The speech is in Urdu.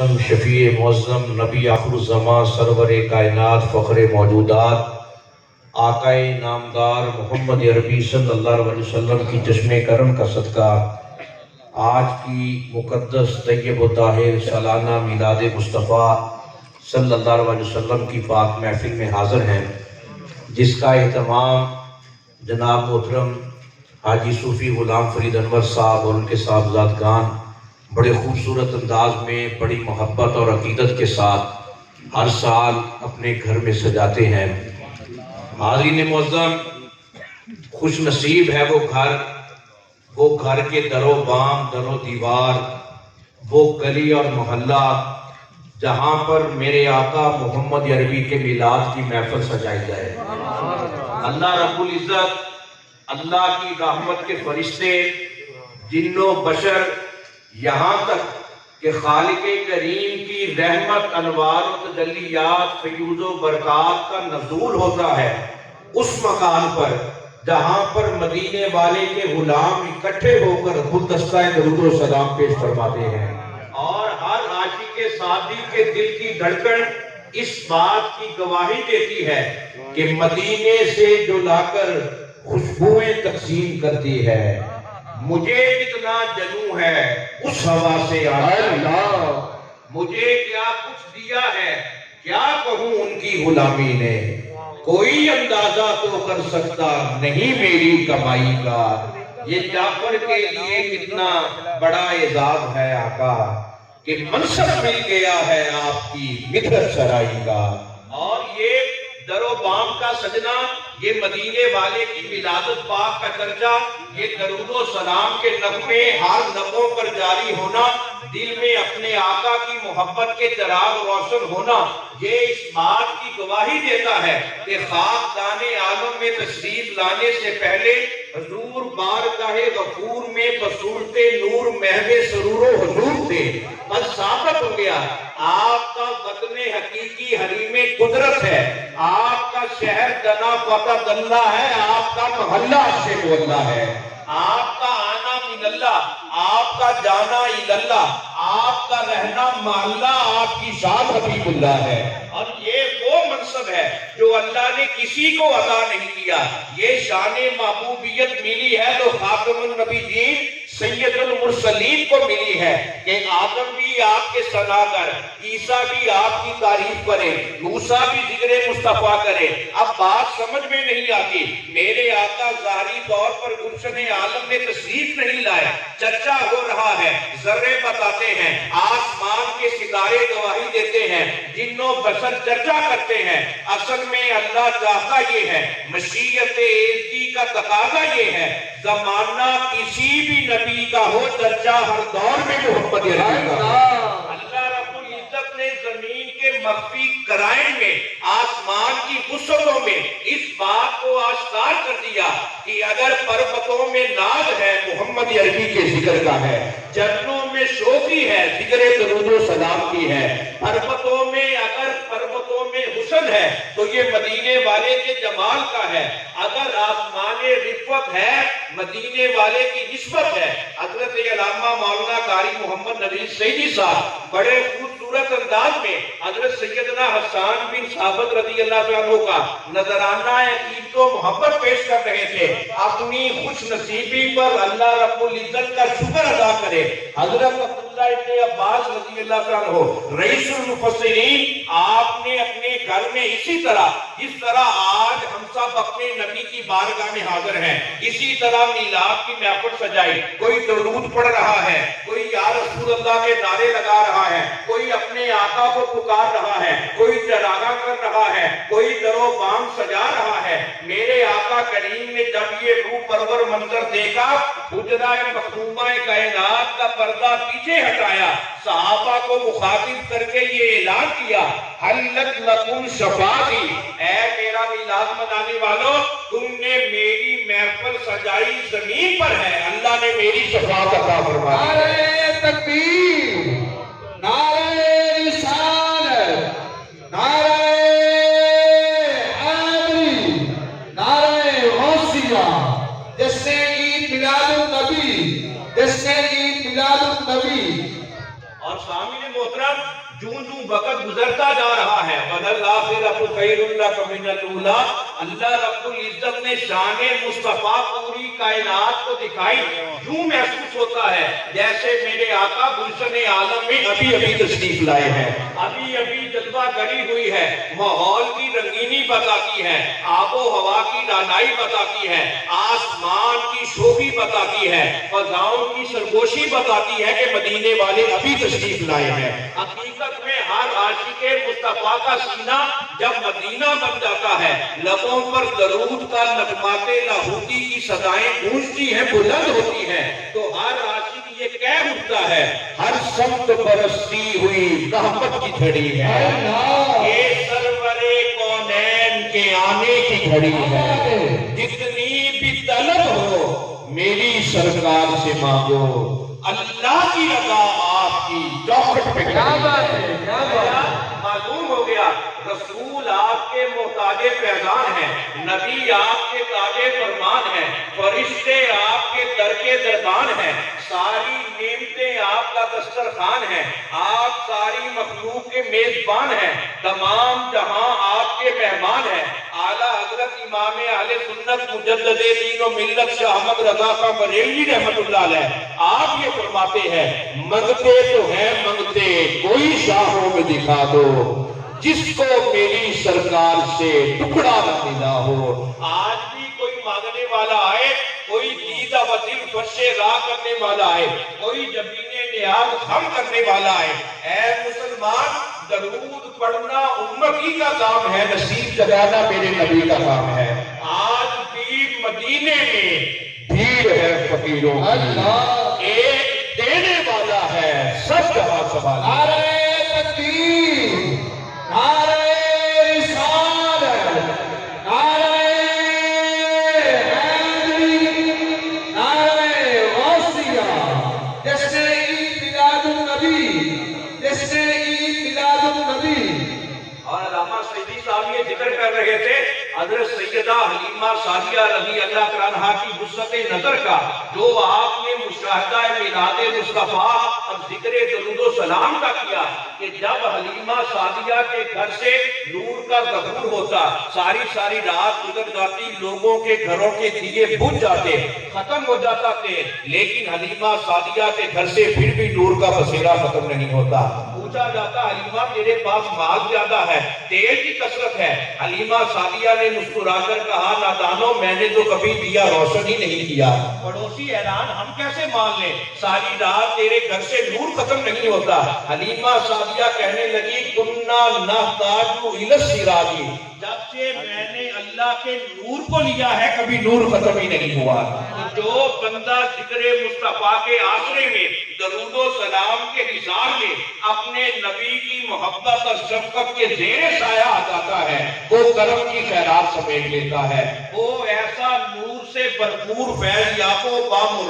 مجسم شفیع معظم نبی آخر الزمان سرور کائنات فخر موجودات آقائے نامدار محمد عربی صلی اللہ علیہ وسلم کی چشم کرم کا صدقہ آج کی مقدس طیب و طاہر سالانہ میلاد مصطفیٰ صلی اللہ علیہ وسلم کی پاک محفل میں حاضر ہیں، جس کا اہتمام جناب محترم حاجی صوفی غلام فرید انور صاحب اور ان کے صاحبزادگان بڑے خوبصورت انداز میں بڑی محبت اور عقیدت کے ساتھ ہر سال اپنے گھر میں سجاتے ہیں۔ حاضرین معظم، خوش نصیب ہے وہ گھر کے در و بام در و دیوار، وہ گلی اور محلہ جہاں پر میرے آقا محمد عربی کے میلاد کی محفل سجائی جائے۔ اللہ رب العزت، اللہ کی رحمت کے فرشتے، جن و بشر، یہاں تک کہ خالق کریم کی رحمت، انوار و تجلیات، فیوز و برکات کا نزول ہوتا ہے اس مکان پر جہاں پر مدینے والے کے غلام اکٹھے ہو کر گلدستہ درود و سلام پیش فرماتے ہیں، اور ہر عاشق سعدی کے دل کی دھڑکن اس بات کی گواہی دیتی ہے کہ مدینے سے جو لا کر خوشبوئیں تقسیم کرتی ہے، مجھے کتنا جنوں ہے اس ہوا سے اللہ، مجھے کیا کچھ دیا ہے کیا کہوں ان کی غلامی نے، کوئی اندازہ تو کر سکتا نہیں میری کمائی کا، یہ جعفر کے لیے کتنا بڑا اعزاز ہے آقا کہ منصب مل گیا ہے آپ کی مدحت سرائی کا۔ اور یہ در و بام کا سجنا، یہ مدینے والے کی ولادت پاک کا چرچا، یہ درود و سلام کے نغمے ہر لبوں پر جاری ہونا، دل میں اپنے آقا کی محبت کے چراغ روشن ہونا، یہ اس بات کی گواہی دیتا ہے کہ خاکدان عالم میں تشریف لانے سے پہلے حضور بارگاہ غفور میں بصورت نور محو سرور و حضور تھے۔ بس ثابت ہو گیا آپ کا وطن حقیقی حریم قدرت ہے، آپ کا شہر جنا فقط اللہ ہے، آپ کا محلہ عشق اللہ ہے، آپ کا آنا من اللہ، آپ کا جانا اللہ، آپ کا رہنا محلہ آپ کی ذات حبیب اللہ ہے۔ اور یہ وہ منصب ہے جو اللہ نے کسی کو عطا نہیں کیا، یہ شان محبوبیت ملی ہے تو خاتم النبیین سید المرسلین کو ملی ہے کہ آدم بھی آپ کے ثناگر، عیسیٰ بھی آپ کی تعریف کرے، موسیٰ بھی ذکر مصطفیٰ کرے۔ اب بات سمجھ میں نہیں آتی، میرے آقا ظاہری طور پر گلشن عالم میں تشریف نہیں لائے، چرچا ہو رہا ہے، ذرے بتاتے ہیں، آسمان کے ستارے گواہی دیتے ہیں، جن و بشر چرچا کرتے ہیں، اصل میں اللہ چاہتا یہ ہے، مشیت ایزدی کا تقاضا یہ ہے، زمانہ کسی بھی نبی کا ہو چرچا ہر دور میں محمد عربی کا۔ اللہ رب العزت نے زمین کے مخفی قرائن میں، آسمان کی وسعتوں میں اس بات کو آشکار کر دیا کہ اگر پربتوں میں ناز ہے محمد عربی کے ذکر کا ہے، جنوں میں شوقی ہے ذکر درود و سلام کی ہے، پربتوں میں اگر پربتوں میں حسن ہے تو یہ مدینے والے کے جمال کا ہے، اگر آسمان رفعت ہے مدینے والے کی نسبت ہے۔ حضرت علامہ مولانا قاری محمد نوید سعیدی صاحب بڑے خوبصورت انداز میں حضرت سیدنا حسان بن ثابت رضی اللہ عنہ کا نذرانہ عقیدت و محبت پیش کر رہے تھے، اپنی خوش نصیبی پر اللہ رب العزت کا شکر ادا کرے۔ حضرت عبداللہ ابن عباس رضی اللہ عنہ رئیس المفسرین، آپ نے اپنے گھر میں اسی طرح جس طرح آج ہم سب اپنے نبی کی بارگاہ میں حاضر ہیں، اسی طرح میلاد کی محفل سجائی، کوئی درود پڑھ رہا ہے، کوئی یا رسول اللہ کے نعرے لگا رہا ہے، کوئی اپنے آقا کو پکار رہا ہے، کوئی چراغاں کر رہا ہے، کوئی در و بام سجا رہا ہے۔ میرے آقا کریم نے جب یہ روح پرور منظر دیکھا، حجرہ مختومہ کائنات کا پردہ پیچھے ہٹایا، صحابہ کو مخاطب کر کے یہ اعلان کیا، حلت لکم شفاعتی، اے میرا میلاد منانے والوں، تم نے میری محفل سجائی زمین پر ہے، اللہ نے میری شفاعت عطا فرمائی۔ نعرہ تکبیر، نعرہ رسالت، نعرہ حیدری، نعرہ غوثیہ، جس نے عید میلاد النبی، جس نے عید میلاد النبی۔ اور سامعین محترم، جوں جوں وقت گزرتا جا رہا ہے وَلَلْآخِرَةُ خَيْرٌ لَكَ مِنَ الْأُولَىٰ، اللہ رب العزت نے شان مصطفیٰ پوری کائنات کو دکھائی، یوں محسوس ہوتا ہے جیسے میرے آقا گلشن عالم میں ابھی ابھی تشریف لائے ہیں، ابھی ابھی جلوہ گری ہوئی ہے، ماحول کی رنگینی بتاتی ہے، آب و ہوا کی دانائی بتاتی ہے، آسمان کی شوخی بتاتی ہے، فضاؤں کی سرگوشی بتاتی ہے کہ مدینے والے ابھی تشریف لائے ہیں۔ حقیقت میں ہر عاشق مصطفیٰ کا سینہ جب مدینہ بن جاتا ہے، لبوں پر درود کا نغمات لاہوتی کی صدائیں گونجتی ہیں، بلند ہوتی ہیں، تو ہر عاشق یہ کہہ اٹھتا ہے ہر سمت برستی ہوئی رحمت کی گھڑی ہے، یہ سرور کونین کے آنے کی گھڑی ہے، جتنی بھی طلب ہو میری سرکار سے مانگو، اللہ کی رضا آپ کی چوکھٹ پہ کیا بات ہے، کیا معلوم ہو گیا رسول آپ کے محتاج فیضان ہیں، نبی آپ کے تاج فرمان ہیں، فرشتے آپ کے در کے دربان ہیں، ساری نعمتیں آپ کا دسترخوان ہیں، آپ ساری مخلوق کے میزبان ہیں، تمام جہاں آپ کے مہمان ہیں۔ اعلیٰ حضرت امام اہل سنت مجدد دین و ملت شاہ احمد رضا خان بریلوی رحمت اللہ علیہ آپ یہ فرماتے ہیں منگتے تو ہیں منگتے کوئی شاہوں میں دکھا دو جس کو میری سرکار سے ٹکڑا نہ ملا ہو۔ آج بھی کوئی مانگنے والا آئے، کوئی دیدہ و دل فرش راہ کرنے والا آئے، کوئی جبین نیاز خم کرنے والا آئے، اے مسلمان درود پڑھنا امتی کا کام ہے، نصیب جگانا میرے نبی کا کام ہے۔ آج بھی مدینے میں بھیڑ ہے فقیروں کی، ایک دینے والا ہے سب جہاں سنبھالا۔ نعرہ تکبیر، نعرہ رسالت، نعرہ حیدری، نعرہ غوثیہ، جشن عید میلاد النبی، جشن عید میلاد النبی۔ اور علامہ سیدی صاحب یہ ذکر کر رہے تھے حضرت سیدہ حلیمہ سعدیہ رضی اللہ تعالیٰ عنہا کی وسعت نظر کا جو آپ نے مشاہدہ میلاد مصطفیٰ اور ذکر درود و سلام کا کیا کہ جب حلیمہ سعدیہ کے گھر سے نور کا ظہور ہوتا، ساری رات گزر جاتی، لوگوں کے گھروں کے دیے بجھ جاتے، ختم ہو جاتا تھے، لیکن حلیمہ سعدیہ کے گھر سے پھر بھی نور کا بسیرا ختم نہیں ہوتا۔ پوچھا جاتا حلیمہ میرے پاس مال زیادہ ہے، تیل کی کثرت ہے، حلیمہ سعدیہ نے مسکرا کر کہا نادانو میں نے تو کبھی دیا روشن ہی نہیں کیا۔ پڑوسی حیران ہم کیسے مان لیں، ساری رات تیرے گھر سے نور ختم نہیں ہوتا۔ حلیمہ سعدیہ کہنے لگی کننا نحتاج الی السراج، جب سے میں نے اللہ کے نور کو لیا ہے کبھی نور ختم ہی نہیں ہوا۔ جو بندہ ذکر مصطفیٰ کے آسرے میں درود و سلام کے حصار میں اپنے نبی کی محبت اور شفقت کے زیر سایہ آ جاتا ہے وہ کرم کی خیرات سمیٹ لیتا ہے، وہ ایسا نور سے بھرپور فیض یاب و بامراد